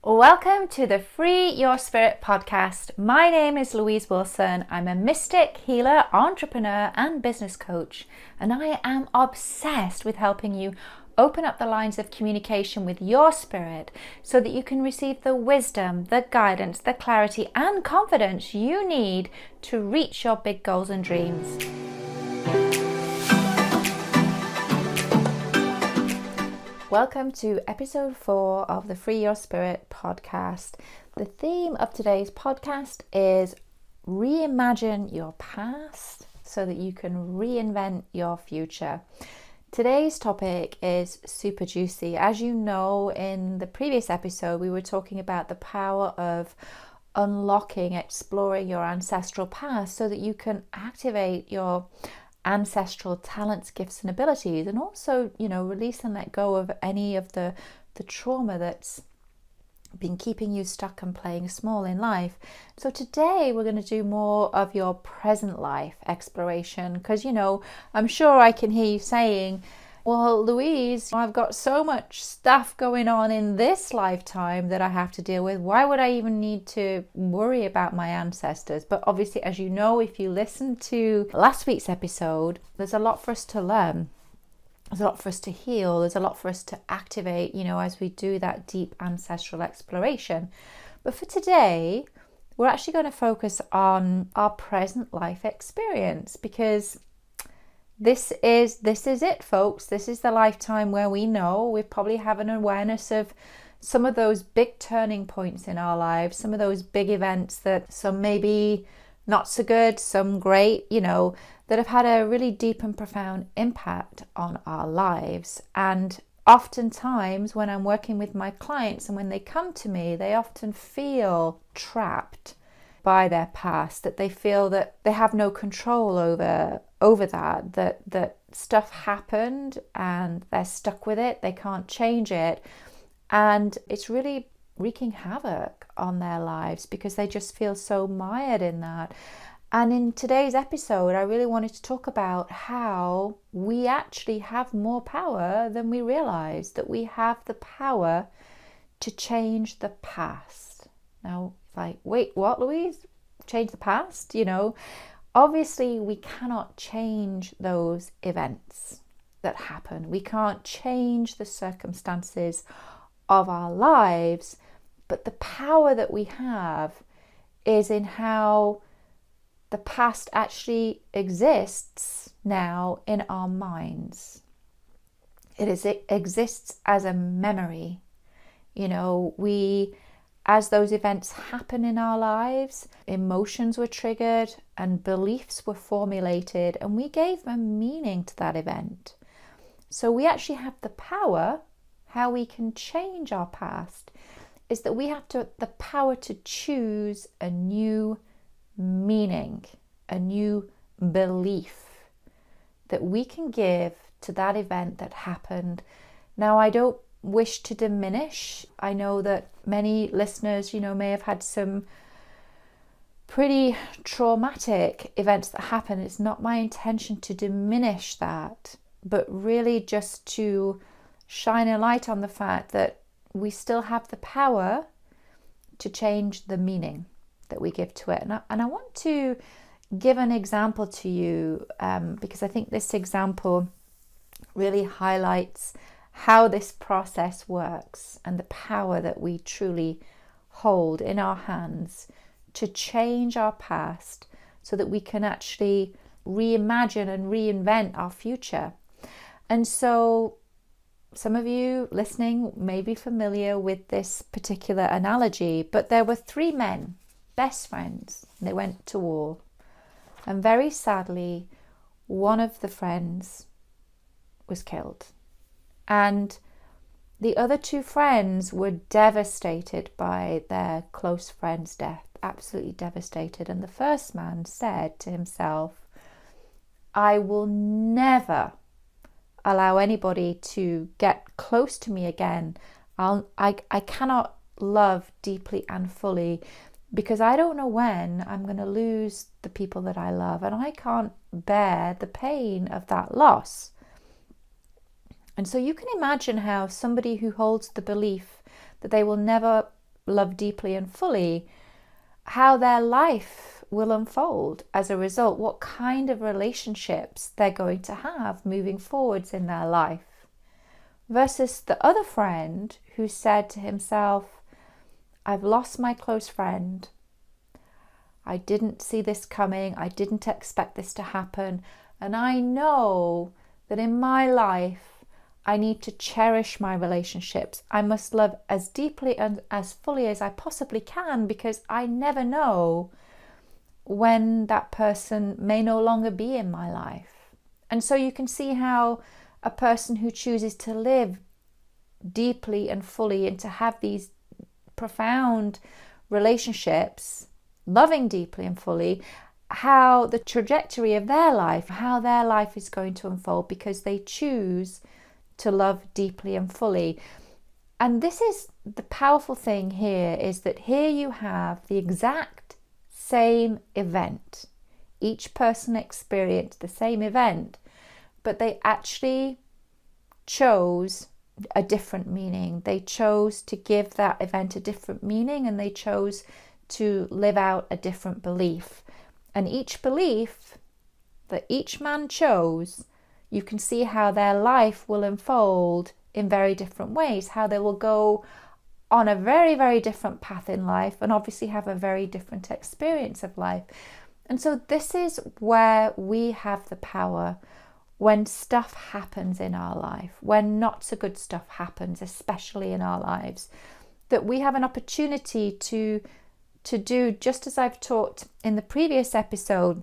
Welcome to the Free Your Spirit podcast. My name is Louise Wilson. I'm a mystic, healer, entrepreneur, and business coach, and I am obsessed with helping you open up the lines of communication with your spirit so that you can receive the wisdom, the guidance, the clarity, and confidence you need to reach your big goals and dreams. Welcome to episode 4 of the Free Your Spirit podcast. The theme of today's podcast is reimagine your past so that you can reinvent your future. Today's topic is super juicy. As you know, in the previous episode, we were talking about the power of unlocking, exploring your ancestral past so that you can activate your ancestral talents, gifts and abilities, and also, release and let go of any of the trauma that's been keeping you stuck and playing small in life. So today we're going to do more of your present life exploration, because I'm sure I can hear you saying, well, Louise, I've got so much stuff going on in this lifetime that I have to deal with. Why would I even need to worry about my ancestors? But obviously, as you know, if you listen to last week's episode, there's a lot for us to learn. There's a lot for us to heal. There's a lot for us to activate, as we do that deep ancestral exploration. But for today, we're actually going to focus on our present life experience, because this is it, folks. This is the lifetime where we probably have an awareness of some of those big turning points in our lives, some of those big events that some maybe not so good, some great, that have had a really deep and profound impact on our lives. And oftentimes when I'm working with my clients and when they come to me, they often feel trapped by their past, that they feel that they have no control over that stuff happened and they're stuck with it, they can't change it, and it's really wreaking havoc on their lives because they just feel so mired in that. And in today's episode, I really wanted to talk about how we actually have more power than we realize, that we have the power to change the past. Now, wait, what, Louise? Change the past? Obviously we cannot change those events that happen. We can't change the circumstances of our lives, but the power that we have is in how the past actually exists now in our minds. It exists as a memory. As those events happen in our lives, emotions were triggered and beliefs were formulated, and we gave a meaning to that event. So we actually have the power. How we can change our past is that we have the power to choose a new meaning, a new belief that we can give to that event that happened. Now, I don't wish to diminish. I know that many listeners, may have had some pretty traumatic events that happen. It's not my intention to diminish that, but really just to shine a light on the fact that we still have the power to change the meaning that we give to it. And I want to give an example to you because I think this example really highlights how this process works and the power that we truly hold in our hands to change our past so that we can actually reimagine and reinvent our future. And so some of you listening may be familiar with this particular analogy, but there were 3 men, best friends, and they went to war. And very sadly, one of the friends was killed. And the other 2 friends were devastated by their close friend's death, absolutely devastated. And the first man said to himself, I will never allow anybody to get close to me again. I cannot love deeply and fully because I don't know when I'm going to lose the people that I love, and I can't bear the pain of that loss. And so you can imagine how somebody who holds the belief that they will never love deeply and fully, how their life will unfold as a result, what kind of relationships they're going to have moving forwards in their life. Versus the other friend who said to himself, I've lost my close friend. I didn't see this coming. I didn't expect this to happen. And I know that in my life, I need to cherish my relationships. I must love as deeply and as fully as I possibly can, because I never know when that person may no longer be in my life. And so you can see how a person who chooses to live deeply and fully and to have these profound relationships, loving deeply and fully, how the trajectory of their life, how their life is going to unfold, because they choose to love deeply and fully. And this is the powerful thing here, is that here you have the exact same event. Each person experienced the same event, but they actually chose a different meaning. They chose to give that event a different meaning, and they chose to live out a different belief. And each belief that each man chose, you can see how their life will unfold in very different ways, how they will go on a very, very different path in life, and obviously have a very different experience of life. And so this is where we have the power when stuff happens in our life, when not so good stuff happens, especially in our lives, that we have an opportunity to do, just as I've talked in the previous episode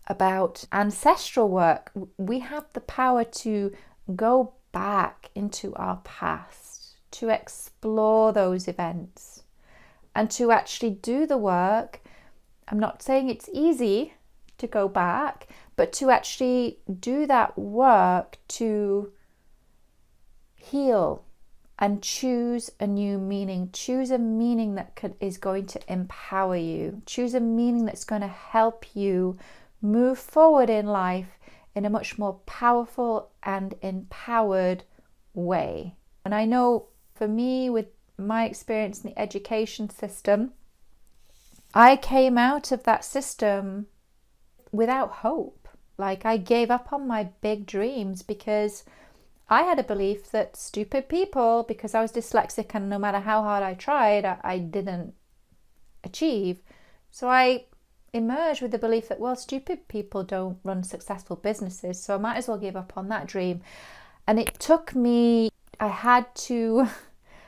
about ancestral work. We have the power to go back into our past, to explore those events, and to actually do the work. I'm not saying it's easy to go back, but to actually do that work to heal and choose a new meaning. Choose a meaning that is going to empower you. Choose a meaning that's going to help you move forward in life in a much more powerful and empowered way. And I know for me, with my experience in the education system, I came out of that system without hope. Like, I gave up on my big dreams because I had a belief that stupid people, because I was dyslexic and no matter how hard I tried, I didn't achieve. So I emerged with the belief that, well, stupid people don't run successful businesses, so I might as well give up on that dream. And it took me, I had to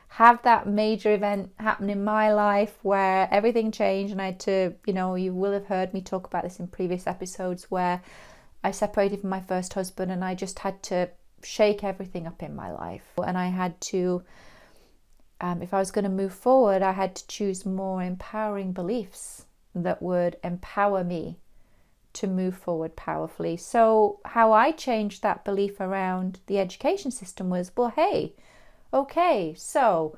have that major event happen in my life where everything changed, and I had to, you will have heard me talk about this in previous episodes, where I separated from my first husband and I just had to shake everything up in my life. And I had to, if I was going to move forward, I had to choose more empowering beliefs that would empower me to move forward powerfully. So how I changed that belief around the education system was, well, hey, okay, so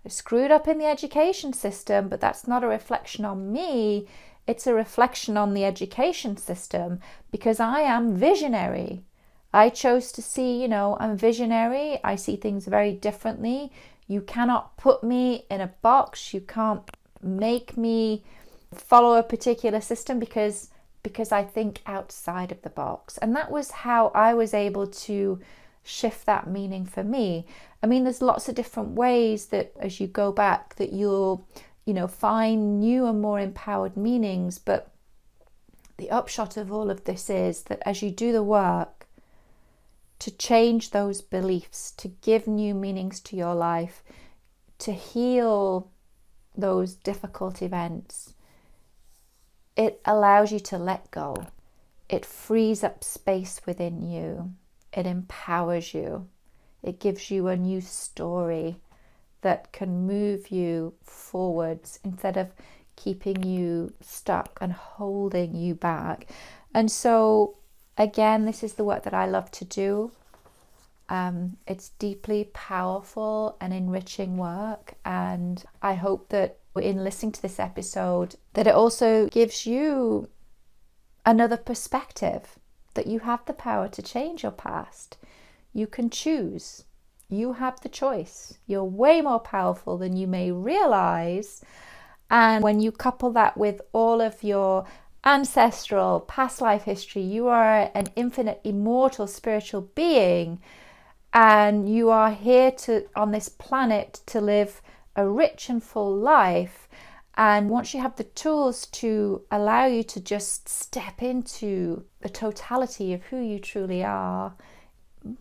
I screwed up in the education system, but that's not a reflection on me. It's a reflection on the education system, because I am visionary. I chose to see, I'm visionary. I see things very differently. You cannot put me in a box. You can't make me follow a particular system because I think outside of the box. And that was how I was able to shift that meaning for me. I mean, there's lots of different ways that as you go back that you'll, find new and more empowered meanings. But the upshot of all of this is that as you do the work to change those beliefs, to give new meanings to your life, to heal those difficult events, it allows you to let go. It frees up space within you. It empowers you. It gives you a new story that can move you forwards instead of keeping you stuck and holding you back. And so, again, this is the work that I love to do. It's deeply powerful and enriching work. And I hope that in listening to this episode, that it also gives you another perspective, that you have the power to change your past. You can choose. You have the choice. You're way more powerful than you may realize. And when you couple that with all of your ancestral past life history, you are an infinite, immortal spiritual being. And you are here on this planet to live a rich and full life. And once you have the tools to allow you to just step into the totality of who you truly are,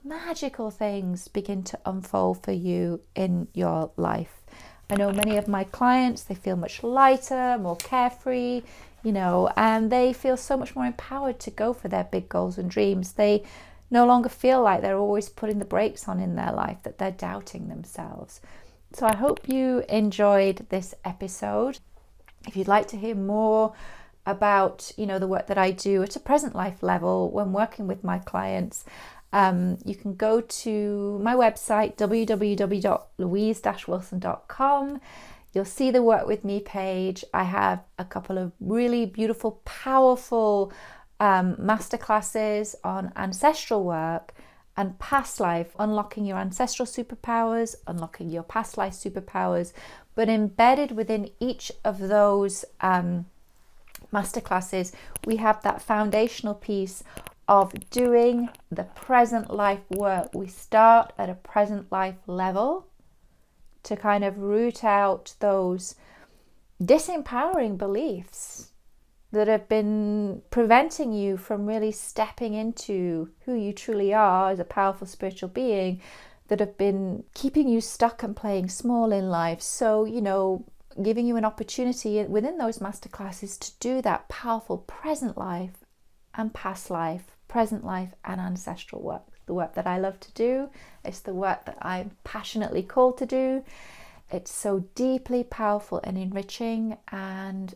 magical things begin to unfold for you in your life. I know many of my clients, they feel much lighter, more carefree, and they feel so much more empowered to go for their big goals and dreams. They no longer feel like they're always putting the brakes on in their life, that they're doubting themselves. So I hope you enjoyed this episode. If you'd like to hear more about, the work that I do at a present life level when working with my clients, you can go to my website, www.louise-wilson.com. You'll see the Work With Me page. I have a couple of really beautiful, powerful masterclasses on ancestral work and past life, unlocking your ancestral superpowers, unlocking your past life superpowers. But embedded within each of those masterclasses, we have that foundational piece of doing the present life work. We start at a present life level to kind of root out those disempowering beliefs that have been preventing you from really stepping into who you truly are as a powerful spiritual being, that have been keeping you stuck and playing small in life. So, giving you an opportunity within those masterclasses to do that powerful present life and past life, present life and ancestral work. The work that I love to do. It's the work that I'm passionately called to do. It's so deeply powerful and enriching, and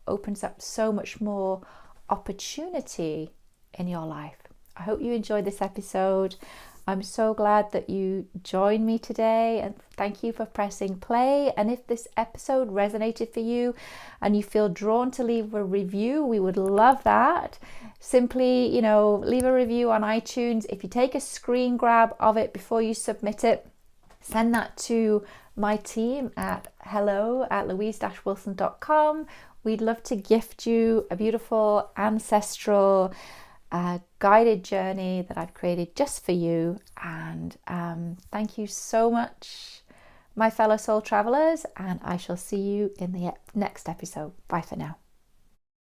opens up so much more opportunity in your life. I hope you enjoyed this episode. I'm so glad that you joined me today, and thank you for pressing play. And if this episode resonated for you and you feel drawn to leave a review, we would love that. Simply, leave a review on iTunes. If you take a screen grab of it before you submit it, send that to my team at hello@louise-wilson.com. We'd love to gift you a beautiful ancestral guided journey that I've created just for you. And thank you so much, my fellow soul travelers, and I shall see you in the next episode. Bye for now.